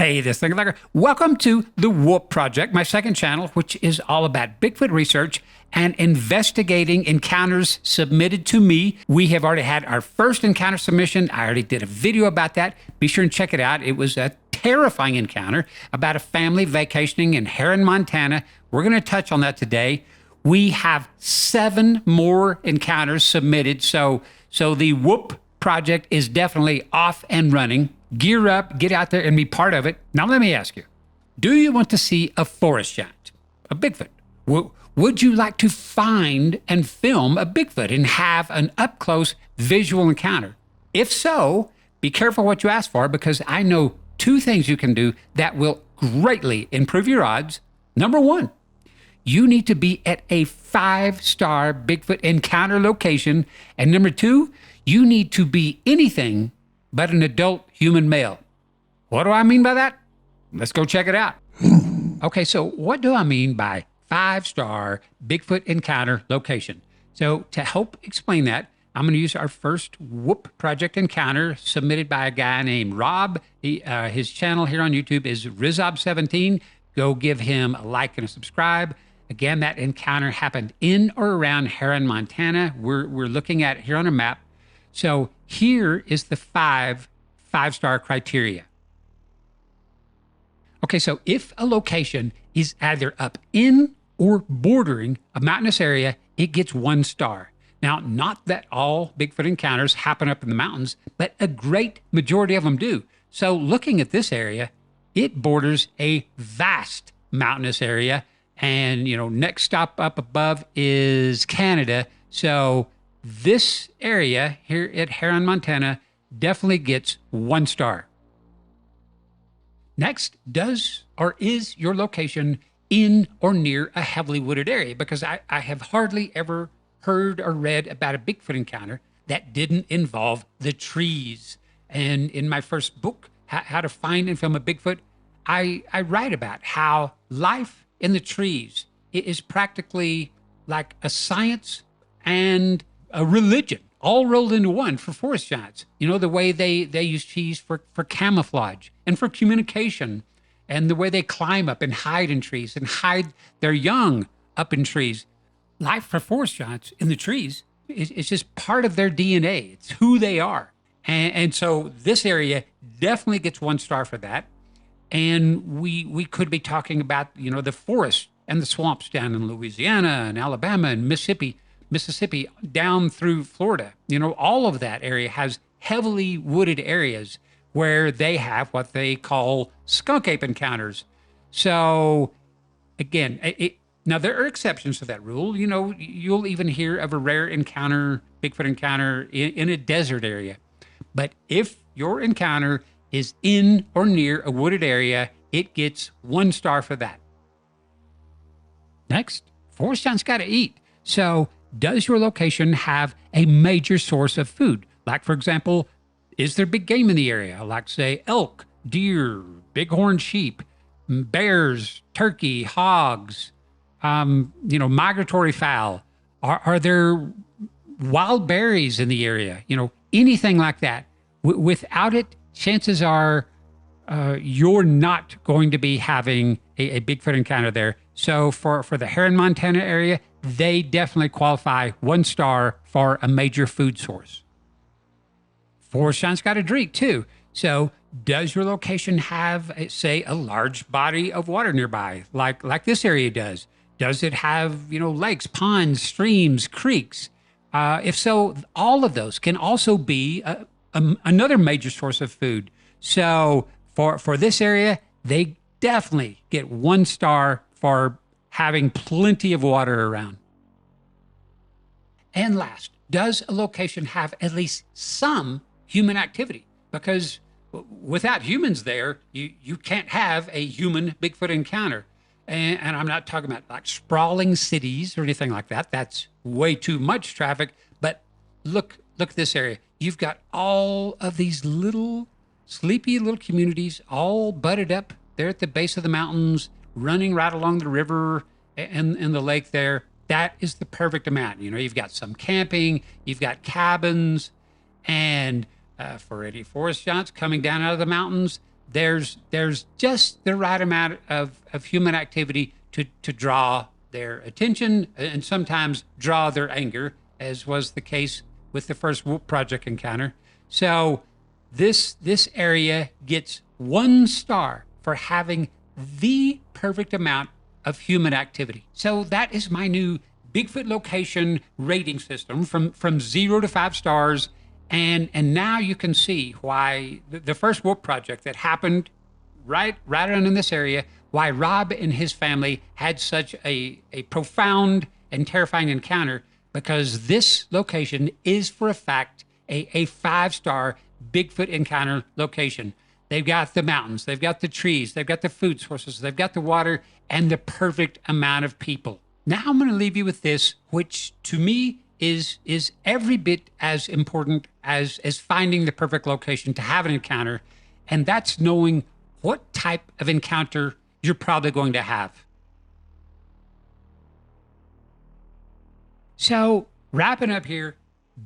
Hey, this thing like welcome to the Whoop Project, my second channel, which is all about Bigfoot research and investigating encounters submitted to me. We have already had our first encounter submission. I already did a video about that. Be sure and check it out. It was a terrifying encounter about a family vacationing in Heron, Montana. We're going to touch on that today. We have 7 more encounters submitted, so the Whoop Project is definitely off and running. Gear up, get out there and be part of it. Now, let me ask you, do you want to see a forest giant, a Bigfoot? Would you like to find and film a Bigfoot and have an up-close visual encounter? If so, be careful what you ask for, because I know 2 things you can do that will greatly improve your odds. Number 1, you need to be at a 5-star Bigfoot encounter location. And number 2, you need to be anything but an adult human male. What do I mean by that? Let's go check it out. Okay, so what do I mean by 5-star Bigfoot encounter location? So to help explain that, I'm going to use our first Whoop Project encounter submitted by a guy named Rob. His channel here on YouTube is Rizob17. Go give him a like and a subscribe. Again, that encounter happened in or around Heron, Montana. We're looking at it here on a map. So here is the 5-star criteria. Okay, so if a location is either up in or bordering a mountainous area, it gets 1 star. Now, not that all Bigfoot encounters happen up in the mountains, but a great majority of them do. So looking at this area, it borders a vast mountainous area. And, next stop up above is Canada. So this area here at Heron, Montana, definitely gets 1 star. Next, does or is your location in or near a heavily wooded area? Because I have hardly ever heard or read about a Bigfoot encounter that didn't involve the trees. And in my first book, How to Find and Film a Bigfoot, I write about how life in the trees is practically like a science and a religion all rolled into one for forest giants. The way they use trees for camouflage and for communication, and the way they climb up and hide in trees and hide their young up in trees. Life for forest giants in the trees is just part of their DNA. It's who they are. And so this area definitely gets 1 star for that. And we could be talking about, the forests and the swamps down in Louisiana and Alabama and Mississippi, down through Florida. All of that area has heavily wooded areas where they have what they call skunk ape encounters. So again, now there are exceptions to that rule. You'll even hear of a rare Bigfoot encounter in a desert area. But if your encounter is in or near a wooded area, it gets 1 star for that. Next, forest giants got to eat. So does your location have a major source of food? Like, for example, is there big game in the area? Like, say, elk, deer, bighorn sheep, bears, turkey, hogs, migratory fowl? Are there wild berries in the area? Anything like that. Without it, chances are you're not going to be having a Bigfoot encounter there. So for the Heron, Montana area, they definitely qualify 1 star for a major food source. Forest giants got to drink too. So does your location have, say, a large body of water nearby, like this area does? Does it have, lakes, ponds, streams, creeks? If so, all of those can also be another major source of food. So for this area, they definitely get 1 star for having plenty of water around. And last, does a location have at least some human activity? Because without humans there, you can't have a human Bigfoot encounter. And I'm not talking about like sprawling cities or anything like that. That's way too much traffic. But look at this area. You've got all of these sleepy little communities all butted up there at the base of the mountains, running right along the river and the lake there. That is the perfect amount. You've got some camping, you've got cabins, and for any forest giants coming down out of the mountains, there's just the right amount of human activity to draw their attention and sometimes draw their anger, as was the case with the first Whoop Project encounter. So this area gets 1 star for having the perfect amount of human activity. So that is my new Bigfoot location rating system from 0 to 5 stars. And now you can see why the first Whoop Project that happened right around in this area, why Rob and his family had such a profound and terrifying encounter, because this location is for a fact a 5-star Bigfoot encounter location. They've got the mountains, they've got the trees, they've got the food sources, they've got the water, and the perfect amount of people. Now I'm going to leave you with this, which to me is every bit as important as finding the perfect location to have an encounter, and that's knowing what type of encounter you're probably going to have. So, wrapping up here,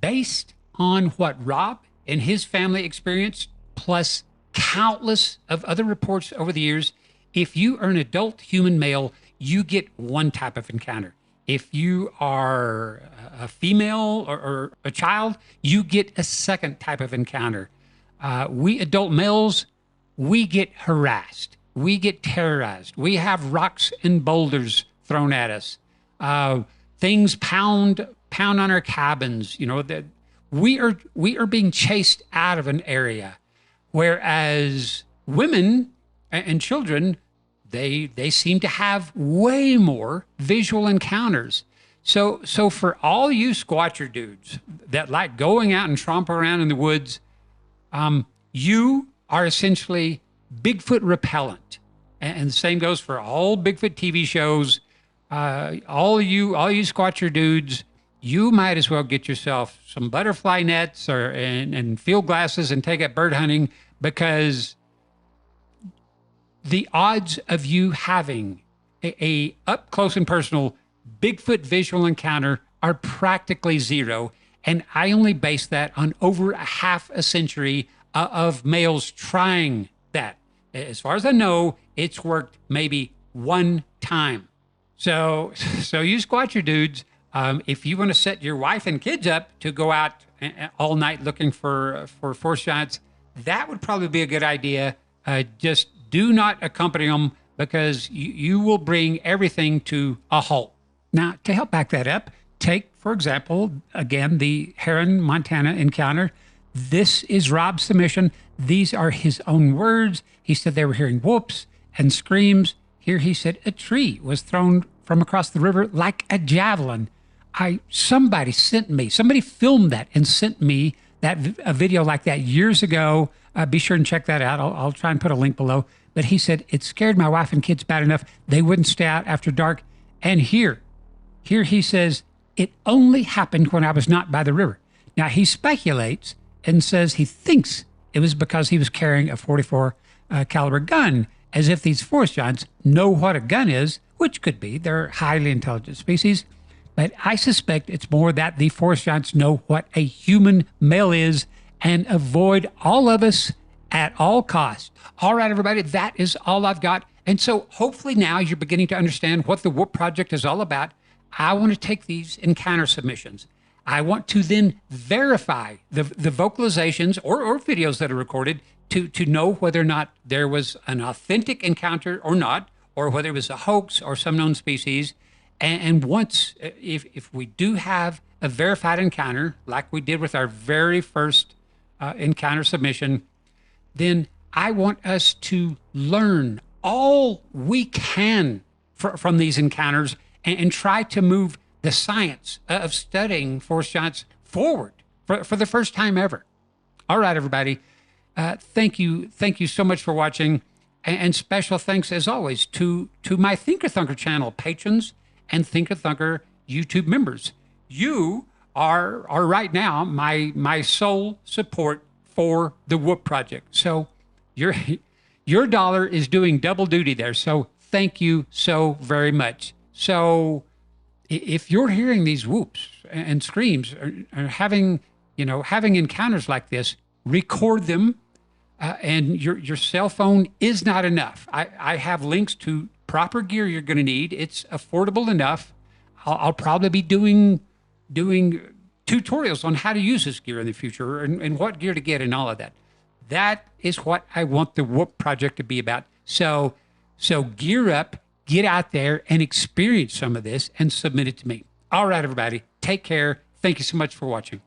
based on what Rob and his family experienced, plus countless of other reports over the years, if you are an adult human male, you get one type of encounter. If you are a female or a child, you get a second type of encounter. We adult males, we get harassed. We get terrorized. We have rocks and boulders thrown at us. Things pound on our cabins. You know, that we are being chased out of an area, whereas women and children, they seem to have way more visual encounters. So for all you squatcher dudes that like going out and tromping around in the woods, you are essentially Bigfoot repellent. And the same goes for all Bigfoot TV shows. All you squatcher dudes, you might as well get yourself some butterfly nets and field glasses and take up bird hunting, because the odds of you having a up close and personal Bigfoot visual encounter are practically zero. And I only base that on over a half a century of males trying that. As far as I know, it's worked maybe 1 time. So you squatcher dudes, if you want to set your wife and kids up to go out all night looking for force shots, that would probably be a good idea. Just do not accompany them, because you will bring everything to a halt. Now, to help back that up, take, for example, again, the Heron, Montana encounter. This is Rob's submission. These are his own words. He said they were hearing whoops and screams. Here he said a tree was thrown from across the river like a javelin. Somebody filmed that and sent me a video like that years ago. Be sure and check that out. I'll try and put a link below. But he said it scared my wife and kids bad enough they wouldn't stay out after dark. And here he says it only happened when I was not by the river. Now he speculates and says he thinks it was because he was carrying a .44 caliber gun, as if these forest giants know what a gun is, which could be. They're highly intelligent species. But I suspect it's more that the forest giants know what a human male is and avoid all of us at all costs. All right, everybody, that is all I've got. And so hopefully now you're beginning to understand what the Whoop Project is all about. I want to take these encounter submissions. I want to then verify the vocalizations or videos that are recorded to know whether or not there was an authentic encounter or not, or whether it was a hoax or some known species. And once, if we do have a verified encounter, like we did with our very first encounter submission, then I want us to learn all we can from these encounters and try to move the science of studying forest giants forward for the first time ever. All right, everybody. Thank you so much for watching. And special thanks, as always, to my Thinker Thunker channel patrons and Thinker Thunker YouTube members. You are right now my sole support for the Whoop Project. So your dollar is doing double duty there. So thank you so very much. So if you're hearing these whoops and screams or having encounters like this, record them. and your cell phone is not enough. I have links to proper gear you're going to need. It's affordable enough. I'll probably be doing tutorials on how to use this gear in the future and what gear to get and all of that. That is what I want the Whoop Project to be about. So gear up, get out there and experience some of this and submit it to me. All right, everybody. Take care. Thank you so much for watching.